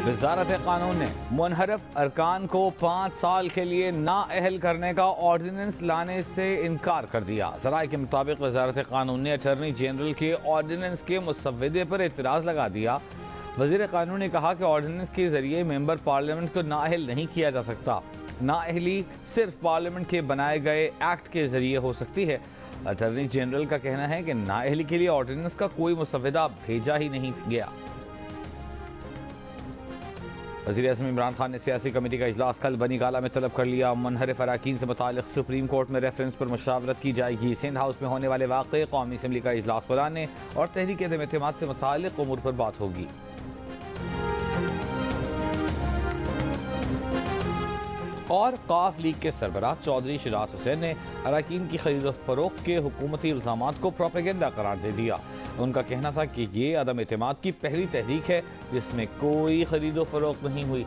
وزارت قانون نے منحرف ارکان کو 5 سال کے لیے نااہل کرنے کا آرڈیننس لانے سے انکار کر دیا۔ ذرائع کے مطابق وزارت قانون نے اٹارنی جنرل کے آرڈیننس کے مسودے پر اعتراض لگا دیا۔ وزیر قانون نے کہا کہ آرڈیننس کے ذریعے ممبر پارلیمنٹ کو نااہل نہیں کیا جا سکتا۔ نااہلی صرف پارلیمنٹ کے بنائے گئے ایکٹ کے ذریعے ہو سکتی ہے۔ اٹارنی جنرل کا کہنا ہے کہ نااہلی کے لیے آرڈیننس کا کوئی مسودہ بھیجا ہی نہیں گیا۔ وزیر اعظم عمران خان نے سیاسی کمیٹی کا اجلاس کل بنی گالہ میں طلب کر لیا۔ منحرف اراکین سے متعلق سپریم کورٹ میں ریفرنس پر مشاورت کی جائے گی۔ سندھ ہاؤس میں ہونے والے واقعے قومی اسمبلی کا اجلاس بلانے اور تحریک عدم اعتماد سے متعلق امور پر بات ہوگی۔ اور قاف لیگ کے سربراہ چودھری شجاعت حسین نے اراکین کی خرید و فروخت کے حکومتی الزامات کو پروپیگنڈا قرار دے دیا۔ ان کا کہنا تھا کہ یہ عدم اعتماد کی پہلی تحریک ہے جس میں کوئی خرید و فروخت نہیں ہوئی۔